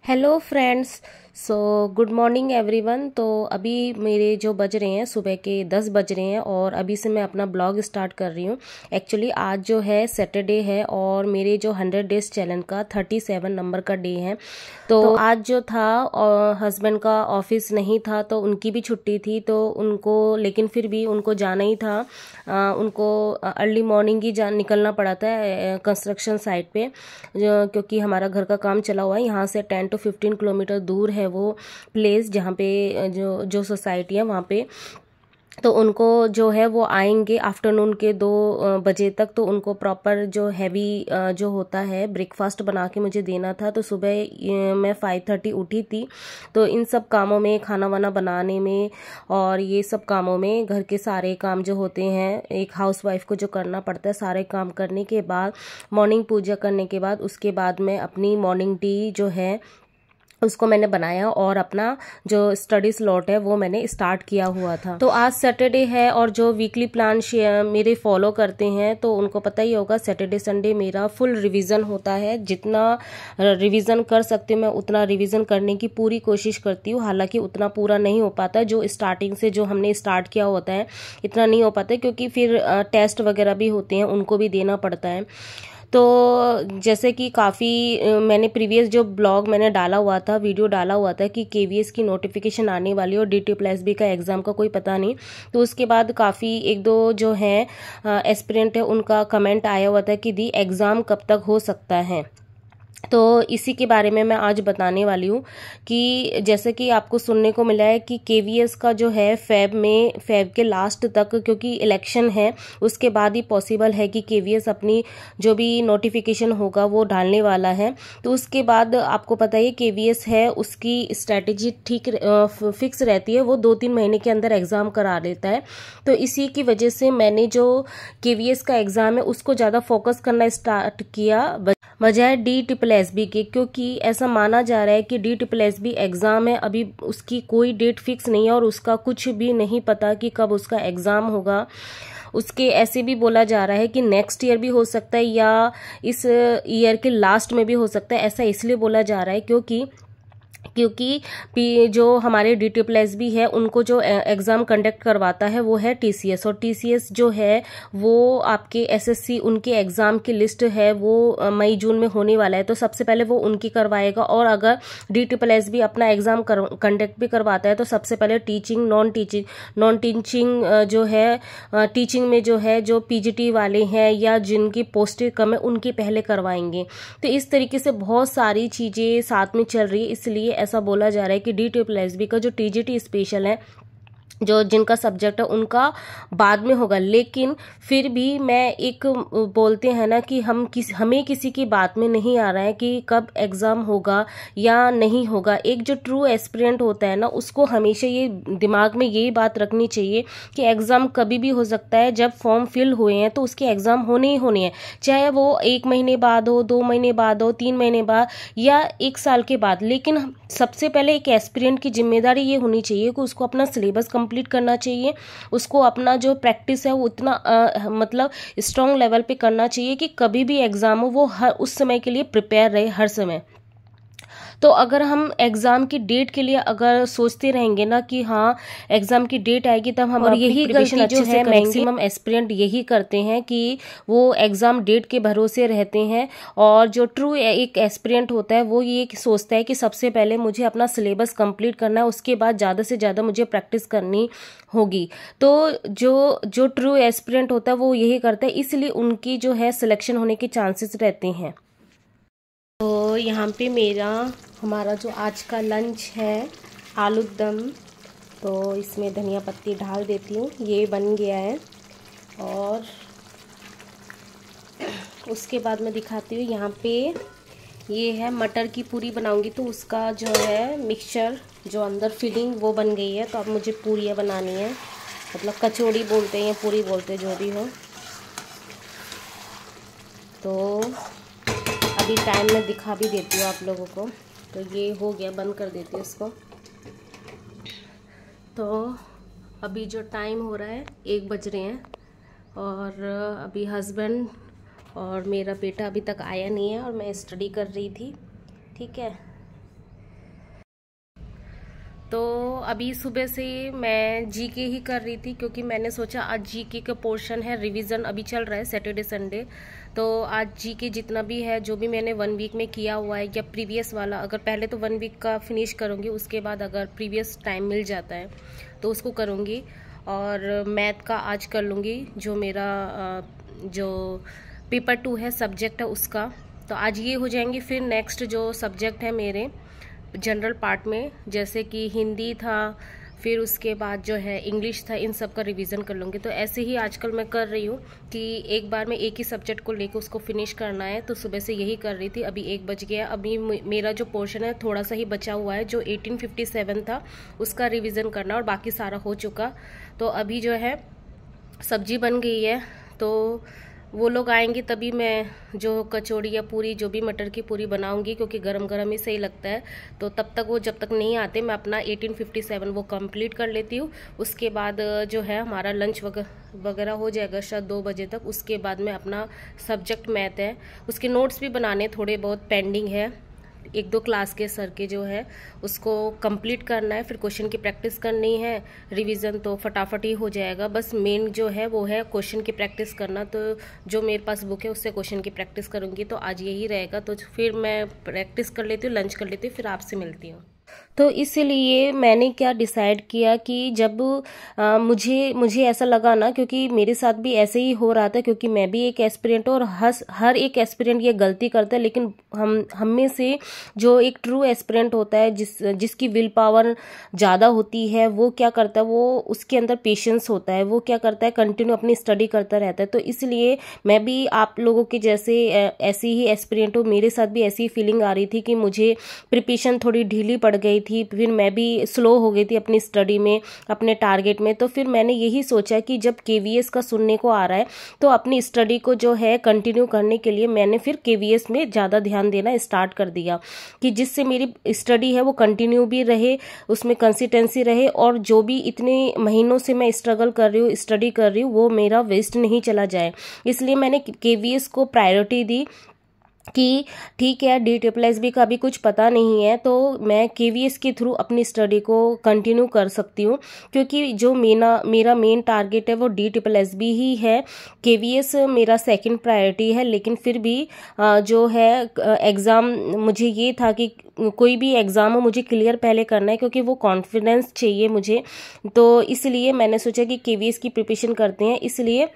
Hello friends. So good morning everyone. तो अभी मेरे जो बज रहे हैं सुबह के 10 बज रहे हैं और अभी से मैं अपना ब्लॉग स्टार्ट कर रही हूँ। एक्चुअली आज जो है सैटरडे है और मेरे जो 100 डेज चैलेंज का 37 नंबर का डे है। तो आज जो था और हस्बैंड का ऑफिस नहीं था तो उनकी भी छुट्टी थी तो उनको, लेकिन फिर भी उनको जाना ही था। उनको अर्ली मॉर्निंग ही निकलना पड़ा था कंस्ट्रक्शन साइट पे, क्योंकि हमारा घर का काम चला हुआ है। यहाँ से 10 to 15 किलोमीटर दूर है वो प्लेस जहाँ पे जो जो सोसाइटी है वहाँ पे। तो उनको जो है वो आएंगे आफ्टरनून के 2 बजे तक। तो उनको प्रॉपर जो हैवी जो होता है ब्रेकफास्ट बना के मुझे देना था। तो सुबह मैं 5:30 उठी थी। तो इन सब कामों में, खाना वाना बनाने में और ये सब कामों में, घर के सारे काम जो होते हैं एक हाउसवाइफ को जो करना पड़ता है, सारे काम करने के बाद, मॉर्निंग पूजा करने के बाद, उसके बाद में अपनी मॉर्निंग टी जो है उसको मैंने बनाया और अपना जो स्टडी स्लॉट है वो मैंने स्टार्ट किया हुआ था। तो आज सैटरडे है और जो वीकली प्लान मेरे फॉलो करते हैं तो उनको पता ही होगा, सैटरडे संडे मेरा फुल रिवीजन होता है। जितना रिवीजन कर सकती हूँ मैं उतना रिवीजन करने की पूरी कोशिश करती हूँ। हालांकि उतना पूरा नहीं हो पाता, जो स्टार्टिंग से जो हमने स्टार्ट किया होता है इतना नहीं हो पाता, क्योंकि फिर टेस्ट वगैरह भी होते हैं, उनको भी देना पड़ता है। तो जैसे कि काफ़ी मैंने प्रीवियस जो ब्लॉग मैंने डाला हुआ था, वीडियो डाला हुआ था कि केवीएस की नोटिफिकेशन आने वाली और DT+B का एग्ज़ाम का कोई पता नहीं। तो उसके बाद काफ़ी 1-2 जो हैं एस्पिरेंट है उनका कमेंट आया हुआ था कि दी एग्ज़ाम कब तक हो सकता है। तो इसी के बारे में मैं आज बताने वाली हूँ कि जैसे कि आपको सुनने को मिला है कि केवीएस का जो है फेब के लास्ट तक, क्योंकि इलेक्शन है उसके बाद ही पॉसिबल है कि केवीएस अपनी जो भी नोटिफिकेशन होगा वो डालने वाला है। तो उसके बाद आपको पता है केवीएस है उसकी स्ट्रैटेजी ठीक फिक्स रहती है, वो 2-3 महीने के अंदर एग्ज़ाम करा लेता है। तो इसी की वजह से मैंने जो केवीएस का एग्ज़ाम है उसको ज़्यादा फोकस करना स्टार्ट किया बजाय DSSB के, क्योंकि ऐसा माना जा रहा है कि DSSB एग्ज़ाम है, अभी उसकी कोई डेट फिक्स नहीं है और उसका कुछ भी नहीं पता कि कब उसका एग्ज़ाम होगा। उसके ऐसे भी बोला जा रहा है कि नेक्स्ट ईयर भी हो सकता है या इस ईयर के लास्ट में भी हो सकता है। ऐसा इसलिए बोला जा रहा है क्योंकि जो हमारे DSSB है उनको जो एग्ज़ाम कंडक्ट करवाता है वो है TCS, और TCS जो है वो आपके SSC उनके एग्ज़ाम की लिस्ट है वो मई जून में होने वाला है। तो सबसे पहले वो उनकी करवाएगा, और अगर DSSB अपना एग्ज़ाम कंडक्ट भी करवाता है तो सबसे पहले टीचिंग, नॉन टीचिंग जो है, टीचिंग में जो है जो PGT वाले हैं या जिनकी पोस्टें कम है उनकी पहले करवाएंगे। तो इस तरीके से बहुत सारी चीज़ें साथ में चल रही है, इसलिए ऐसा बोला जा रहा है कि DSSB का जो TGT स्पेशल है, जो जिनका सब्जेक्ट है उनका बाद में होगा। लेकिन फिर भी मैं एक बोलते हैं ना कि हमें किसी की बात में नहीं आ रहा है कि कब एग्ज़ाम होगा या नहीं होगा। एक जो ट्रू एस्पिरेंट होता है ना उसको हमेशा ये दिमाग में यही बात रखनी चाहिए कि एग्ज़ाम कभी भी हो सकता है। जब फॉर्म फिल हुए हैं तो उसके एग्ज़ाम होने ही होने हैं, चाहे वो 1 महीने बाद हो, 2 महीने बाद हो, 3 महीने बाद या 1 साल के बाद। लेकिन सबसे पहले एक एस्पिरेंट की जिम्मेदारी ये होनी चाहिए कि उसको अपना सिलेबस कंप्लीट करना चाहिए, उसको अपना जो प्रैक्टिस है वो उतना मतलब स्ट्रॉन्ग लेवल पे करना चाहिए कि कभी भी एग्ज़ाम हो वो हर उस समय के लिए प्रिपेयर रहे हर समय। तो अगर हम एग्ज़ाम की डेट के लिए अगर सोचते रहेंगे ना कि हाँ एग्ज़ाम की डेट आएगी तब हम, और यही गलती जो है मैक्सिमम एस्पिरेंट यही करते हैं कि वो एग्ज़ाम डेट के भरोसे रहते हैं। और जो ट्रू एक एस्पिरेंट होता है वो ये सोचता है कि सबसे पहले मुझे अपना सिलेबस कंप्लीट करना है, उसके बाद ज़्यादा से ज़्यादा मुझे प्रैक्टिस करनी होगी। तो जो ट्रू एस्पिरेंट होता है वो यही करता है, इसलिए उनकी जो है सिलेक्शन होने के चांसेस रहते हैं। तो यहाँ पे हमारा जो आज का लंच है आलू दम, तो इसमें धनिया पत्ती डाल देती हूँ, ये बन गया है। और उसके बाद मैं दिखाती हूँ, यहाँ पे ये है मटर की पूरी बनाऊंगी तो उसका जो है मिक्सचर जो अंदर फिलिंग वो बन गई है। तो अब मुझे पूरियाँ बनानी है, मतलब कचौड़ी बोलते हैं या पूरी बोलते हैं जो भी हो। तो अभी टाइम में दिखा भी देती हूँ आप लोगों को। तो ये हो गया, बंद कर देती हूँ इसको। तो अभी जो टाइम हो रहा है 1 बज रहे हैं और अभी हस्बैंड और मेरा बेटा अभी तक आया नहीं है और मैं स्टडी कर रही थी, ठीक है। तो अभी सुबह से मैं जीके ही कर रही थी, क्योंकि मैंने सोचा आज जीके का पोर्शन है, रिवीजन अभी चल रहा है सैटरडे संडे। तो आज जीके जितना भी है, जो भी मैंने 1 वीक में किया हुआ है या प्रीवियस वाला, अगर पहले तो 1 वीक का फिनिश करूँगी, उसके बाद अगर प्रीवियस टाइम मिल जाता है तो उसको करूँगी। और मैथ का आज कर लूँगी, जो मेरा जो पेपर 2 है सब्जेक्ट है उसका, तो आज ये हो जाएंगे। फिर नेक्स्ट जो सब्जेक्ट है मेरे जनरल पार्ट में, जैसे कि हिंदी था, फिर उसके बाद जो है इंग्लिश था, इन सब का रिवीजन कर लूँगी। तो ऐसे ही आजकल मैं कर रही हूँ कि एक बार में एक ही सब्जेक्ट को लेकर उसको फिनिश करना है। तो सुबह से यही कर रही थी। अभी 1 बज गया। अभी मेरा जो पोर्शन है थोड़ा सा ही बचा हुआ है, जो 1857 था उसका रिवीजन करना, और बाकी सारा हो चुका। तो अभी जो है सब्जी बन गई है, तो वो लोग आएंगे तभी मैं जो कचौड़ी या पूरी, जो भी मटर की पूरी बनाऊंगी, क्योंकि गरम गरम ही सही लगता है। तो तब तक वो जब तक नहीं आते, मैं अपना 1857 वो कंप्लीट कर लेती हूँ। उसके बाद जो है हमारा लंच वगैरह हो जाएगा शायद 2 बजे तक। उसके बाद में अपना सब्जेक्ट मैथ है, उसके नोट्स भी बनाने थोड़े बहुत पेंडिंग है, 1-2 क्लास के सर के जो है उसको कंप्लीट करना है। फिर क्वेश्चन की प्रैक्टिस करनी है, रिवीजन तो फटाफट ही हो जाएगा। बस मेन जो है वो है क्वेश्चन की प्रैक्टिस करना। तो जो मेरे पास बुक है उससे क्वेश्चन की प्रैक्टिस करूंगी। तो आज यही रहेगा। तो फिर मैं प्रैक्टिस कर लेती हूँ, लंच कर लेती हूँ, फिर आपसे मिलती हूँ। तो इसलिए मैंने क्या डिसाइड किया कि जब मुझे ऐसा लगा ना, क्योंकि मेरे साथ भी ऐसे ही हो रहा था, क्योंकि मैं भी एक एस्पिरेंट, और हर एक एस्पिरेंट ये गलती करता है। लेकिन हम में से जो एक ट्रू एस्पिरेंट होता है, जिसकी विल पावर ज़्यादा होती है, वो क्या करता है, वो उसके अंदर पेशेंस होता है, वो क्या करता है, कंटिन्यू अपनी स्टडी करता रहता है। तो इसलिए मैं भी आप लोगों के जैसे ऐसी ही एस्पिरेंट हूँ। मेरे साथ भी ऐसी फीलिंग आ रही थी कि मुझे प्रिपरेशन थोड़ी ढीली पड़ गई थी, फिर मैं भी स्लो हो गई थी अपनी स्टडी में, अपने टारगेट में। तो फिर मैंने यही सोचा कि जब केवीएस का सुनने को आ रहा है, तो अपनी स्टडी को जो है कंटिन्यू करने के लिए मैंने फिर केवीएस में ज़्यादा ध्यान देना स्टार्ट कर दिया, कि जिससे मेरी स्टडी है वो कंटिन्यू भी रहे, उसमें कंसिस्टेंसी रहे, और जो भी इतने महीनों से मैं स्ट्रगल कर रही हूँ, स्टडी कर रही हूँ, वो मेरा वेस्ट नहीं चला जाए। इसलिए मैंने केवीएस को प्रायोरिटी दी कि ठीक है, DSSB का अभी कुछ पता नहीं है, तो मैं केवीएस के थ्रू अपनी स्टडी को कंटिन्यू कर सकती हूँ, क्योंकि जो मेरा मेन टारगेट है वो DSSB ही है। केवीएस मेरा सेकंड प्रायोरिटी है। लेकिन फिर भी जो है एग्ज़ाम, मुझे ये था कि कोई भी एग्ज़ाम हो मुझे क्लियर पहले करना है, क्योंकि वो कॉन्फिडेंस चाहिए मुझे। तो इसलिए मैंने सोचा कि केवीएस की प्रिपरेशन करते हैं। इसलिए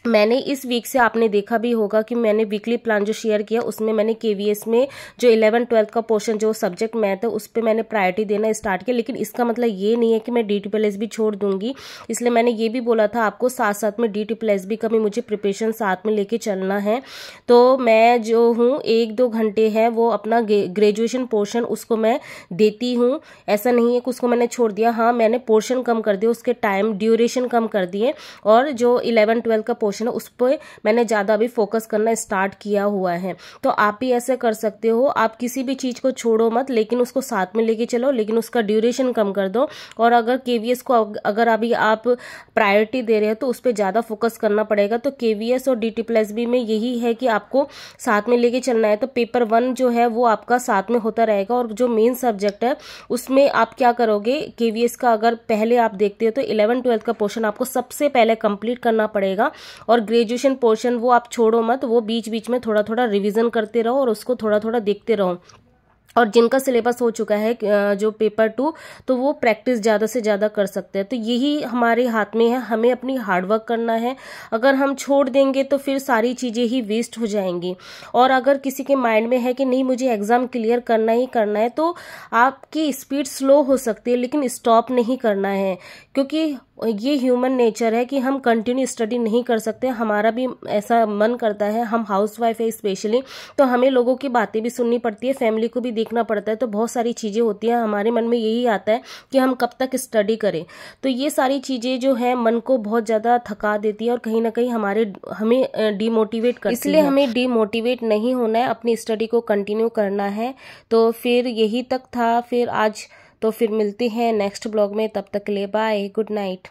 मैंने इस वीक से, आपने देखा भी होगा कि मैंने वीकली प्लान जो शेयर किया, उसमें मैंने केवीएस में जो 11-12 का पोर्शन जो सब्जेक्ट मैथ है, उस पर मैंने प्रायोरिटी देना स्टार्ट किया। लेकिन इसका मतलब ये नहीं है कि मैं DSSB छोड़ दूंगी। इसलिए मैंने ये भी बोला था आपको, साथ साथ में DSSB का भी मुझे प्रिपरेशन साथ में लेके चलना है। तो मैं जो हूँ 1-2 घंटे है वो अपना ग्रेजुएशन पोर्शन उसको मैं देती हूँ। ऐसा नहीं है कि उसको मैंने छोड़ दिया। हाँ, मैंने पोर्शन कम कर दिया, उसके टाइम ड्यूरेशन कम कर दिए, और जो 11-12 का पोर्शन है उस पर मैंने ज़्यादा भी फोकस करना स्टार्ट किया हुआ है। तो आप भी ऐसे कर सकते हो। आप किसी भी चीज़ को छोड़ो मत, लेकिन उसको साथ में लेके चलो, लेकिन उसका ड्यूरेशन कम कर दो। और अगर केवीएस को अगर अभी आप प्रायोरिटी दे रहे हो तो उस पर ज़्यादा फोकस करना पड़ेगा। तो केवीएस और DSSB में यही है कि आपको साथ में लेके चलना है। तो पेपर 1 जो है वो आपका साथ में होता रहेगा, और जो मेन सब्जेक्ट है उसमें आप क्या करोगे, केवीएस का अगर पहले आप देखते हो तो 11-12 का पोर्शन आपको सबसे पहले कंप्लीट करना पड़ेगा। और ग्रेजुएशन पोर्शन वो आप छोड़ो मत, वो बीच बीच में थोड़ा थोड़ा रिवीजन करते रहो और उसको थोड़ा थोड़ा देखते रहो। और जिनका सिलेबस हो चुका है जो पेपर 2, तो वो प्रैक्टिस ज़्यादा से ज़्यादा कर सकते हैं। तो यही हमारे हाथ में है, हमें अपनी हार्डवर्क करना है। अगर हम छोड़ देंगे तो फिर सारी चीज़ें ही वेस्ट हो जाएंगी। और अगर किसी के माइंड में है कि नहीं मुझे एग्ज़ाम क्लियर करना ही करना है, तो आपकी स्पीड स्लो हो सकती है, लेकिन स्टॉप नहीं करना है, क्योंकि ये ह्यूमन नेचर है कि हम कंटिन्यू स्टडी नहीं कर सकते। हमारा भी ऐसा मन करता है, हम हाउसवाइफ है स्पेशली, तो हमें लोगों की बातें भी सुननी पड़ती है, फैमिली को भी देखना पड़ता है। तो बहुत सारी चीज़ें होती हैं, हमारे मन में यही आता है कि हम कब तक स्टडी करें। तो ये सारी चीज़ें जो है मन को बहुत ज़्यादा थका देती है, और कहीं ना कहीं हमें डीमोटिवेट करती है। इसलिए हमें डीमोटिवेट नहीं होना है, अपनी स्टडी को कंटिन्यू करना है। तो फिर यही तक था फिर आज। तो फिर मिलते हैं नेक्स्ट ब्लॉग में, तब तक के लिए बाय, गुड नाइट।